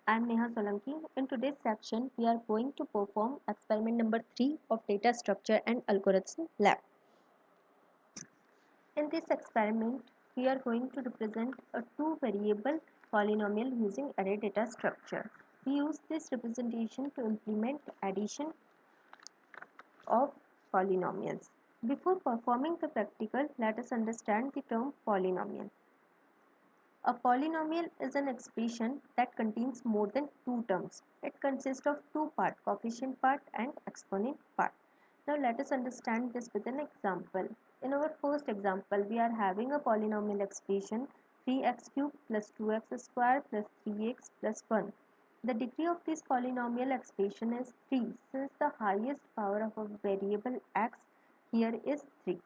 I'm Neha Solanki. In today's section, we are going to perform experiment number 3 of Data Structure and Algorithm Lab. In this experiment, we are going to represent a two-variable polynomial using array data structure. We use this representation to implement addition of polynomials. Before performing the practical, let us understand the term polynomial. A polynomial is an expression that contains more than two terms. It consists of two parts, coefficient part and exponent part. Now let us understand this with an example. In our first example, we are having a polynomial expression 3x cubed plus 2x squared plus 3x plus 1. The degree of this polynomial expression is 3 since the highest power of a variable x here is 3.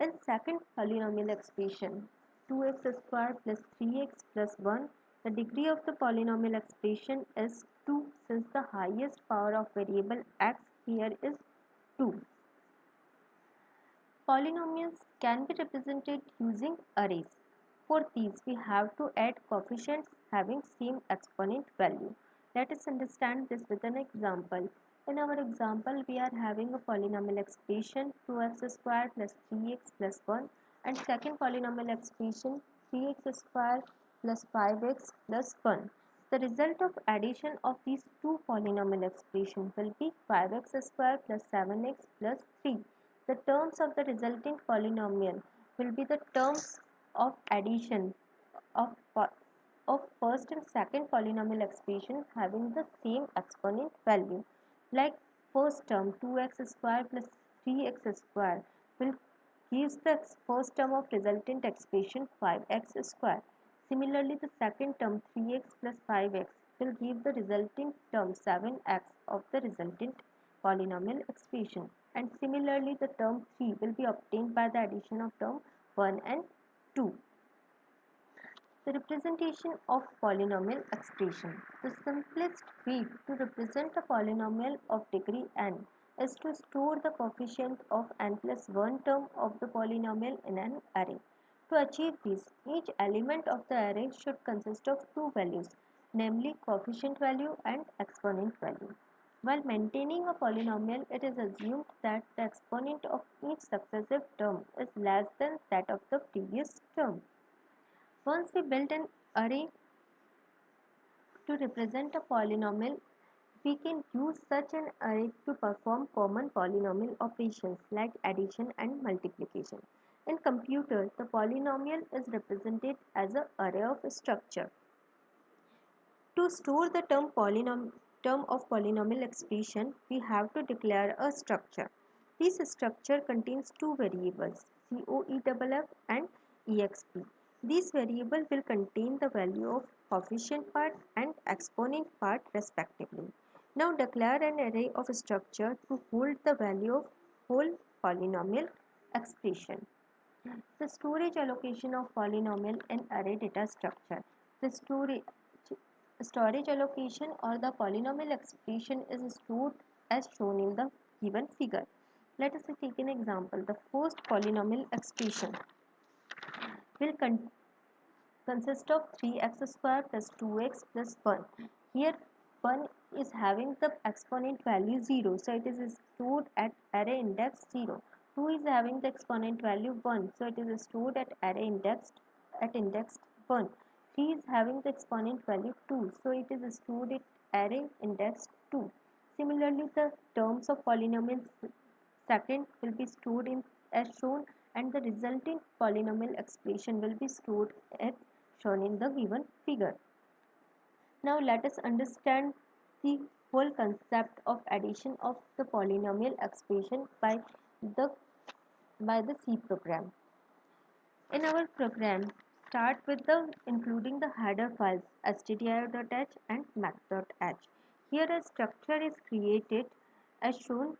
In second polynomial expression 2x squared plus 3x plus 1, the degree of the polynomial expression is 2 since the highest power of variable x here is 2. Polynomials can be represented using arrays. For these, we have to add coefficients having same exponent value. Let us understand this with an example. In our example, we are having a polynomial expression 2x squared plus 3x plus 1 and second polynomial expression 3x squared plus 5x plus 1. The result of addition of these two polynomial expressions will be 5x squared plus 7x plus 3. The terms of the resulting polynomial will be the terms of addition of, of first and second polynomial expression having the same exponent value. Like first term 2x squared plus 3x squared will gives the first term of resultant expression 5x squared. Similarly, the second term 3x plus 5x will give the resulting term 7x of the resultant polynomial expression. And similarly, the term 3 will be obtained by the addition of term 1 and 2. The representation of polynomial expression. The simplest way to represent a polynomial of degree n is to store the coefficient of n plus 1 term of the polynomial in an array. To achieve this, each element of the array should consist of two values, namely coefficient value and exponent value. While maintaining a polynomial, it is assumed that the exponent of each successive term is less than that of the previous term. Once we build an array to represent a polynomial, we can use such an array to perform common polynomial operations like addition and multiplication. In computer, the polynomial is represented as an array of structure. To store the term of polynomial expression, we have to declare a structure. This structure contains two variables, COEFF and EXP. These variables will contain the value of coefficient part and exponent part respectively. Now declare an array of structure to hold the value of whole polynomial expression. The storage allocation of polynomial in array data structure. The storage allocation or the polynomial expression is stored as shown in the given figure. Let us take an example. The first polynomial expression will consist of 3x squared plus 2x plus 1. Here 1 is having the exponent value 0, so it is stored at array index 0. 2 is having the exponent value 1, so it is stored at array index 1. 3 is having the exponent value 2, so it is stored at array index 2. Similarly, the terms of polynomial second will be stored in as shown and the resulting polynomial expression will be stored as shown in the given figure. Now let us understand the whole concept of addition of the polynomial expression the by the C program. In our program, start with the including the header files stdio.h and math.h. Here a structure is created as shown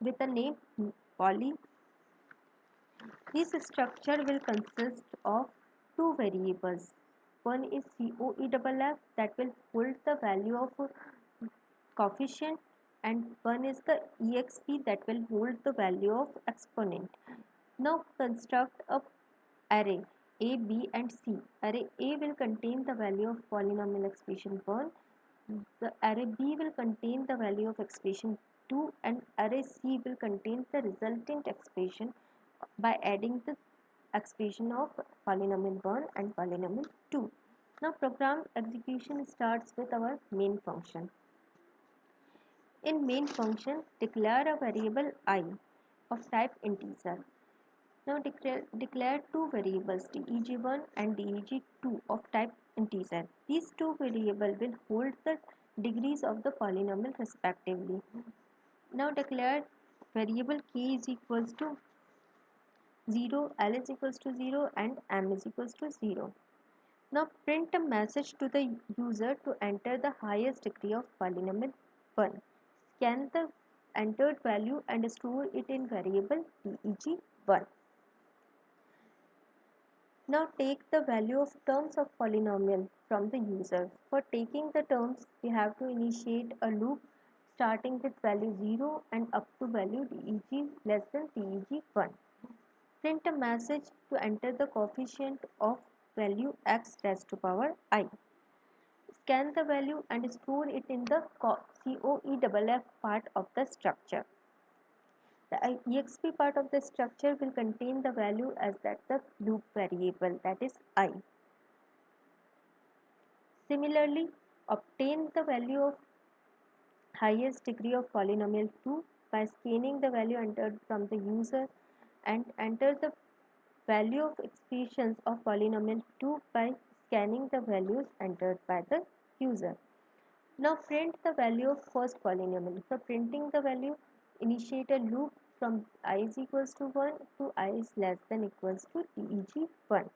with the name poly. This structure will consist of two variables. One is COEFF that will hold the value of coefficient and one is the EXP that will hold the value of exponent. Now construct a array A, B and C. Array A will contain the value of polynomial expression 1. The array B will contain the value of expression 2 and array C will contain the resultant expression by adding the expression of polynomial 1 and polynomial 2. Now program execution starts with our main function. In main function, declare a variable I of type integer. Now declare two variables deg1 and deg2 of type integer. These two variables will hold the degrees of the polynomial respectively. Now declare variable k is equals to 0, L is equals to 0 and M is equals to 0. Now print a message to the user to enter the highest degree of polynomial 1. Scan the entered value and store it in variable deg1. Now take the value of terms of polynomial from the user. For taking the terms, we have to initiate a loop starting with value 0 and up to value deg less than deg1. Print a message to enter the coefficient of value x raised to power I. Scan the value and store it in the COEFF part of the structure. The exp part of the structure will contain the value as that the loop variable, that is I. Similarly, obtain the value of highest degree of polynomial 2 by scanning the value entered from the user and enter the value of expressions of polynomial 2 by scanning the values entered by the user. Now print the value of first polynomial. For printing the value, initiate a loop from I is equals to 1 to I is less than equals to deg1.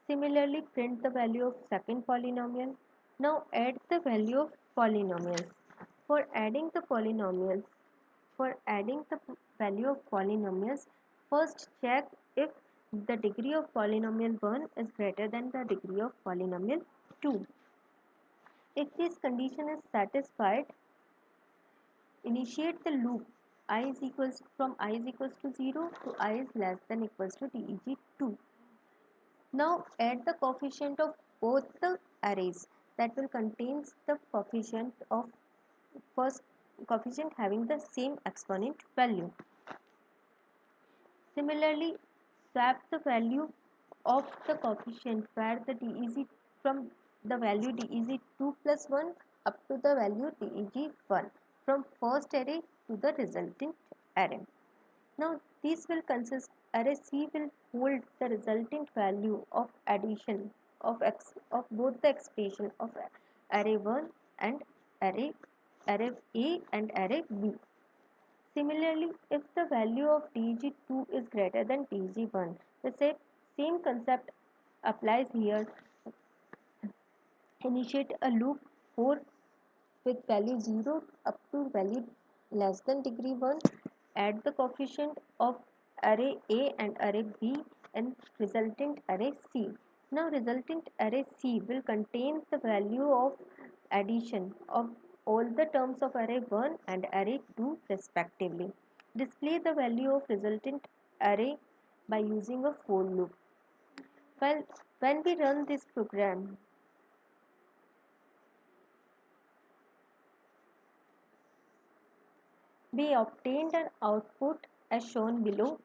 Similarly, print the value of second polynomial. Now add the value of polynomials. For adding the polynomials, for adding the value of polynomials, first check if the degree of polynomial 1 is greater than the degree of polynomial 2. If this condition is satisfied, initiate the loop from I is equals to 0 to I is less than equals to deg2. Now add the coefficient of both the arrays that will contains the coefficient of first coefficient having the same exponent value. Similarly, swap the value of the coefficient where the deg from the value deg2 plus 1 up to the value deg1 from first array to the resultant array. Now this will consist array C will hold the resultant value of addition of both the expression of array 1 and array A and array B. Similarly, if the value of dg2 is greater than dg1, the same concept applies here. Initiate a loop for with value 0 up to value less than degree 1. Add the coefficient of array A and array B and resultant array C. Now resultant array C will contain the value of addition of all the terms of array 1 and array 2 respectively. Display the value of resultant array by using a for loop. Well, when we run this program, we obtained an output as shown below.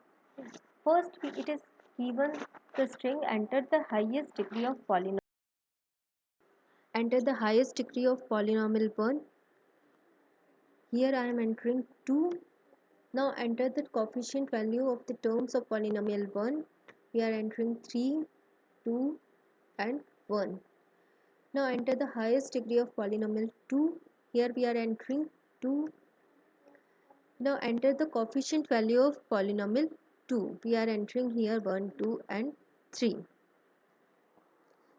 First, it is given the string enter the highest degree of polynomial. Enter the highest degree of polynomial 1. Here I am entering 2. Now enter the coefficient value of the terms of polynomial 1. We are entering 3, 2 and 1. Now enter the highest degree of polynomial 2. Here we are entering 2. Now enter the coefficient value of polynomial 2. We are entering here 1, 2 and 3.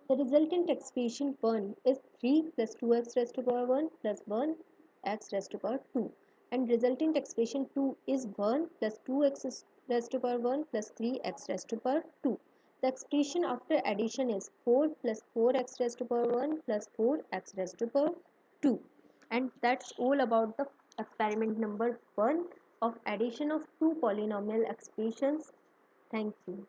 The resultant expression 1 is 3 plus 2x raised to power 1 plus 1 x raised to power 2. And resultant expression 2 is 1 plus 2x raised to power 1 plus 3x raised to power 2. The expression after addition is 4 plus 4x raised to power 1 plus 4x raised to power 2. And that's all about the experiment number 1 of addition of two polynomial expressions. Thank you.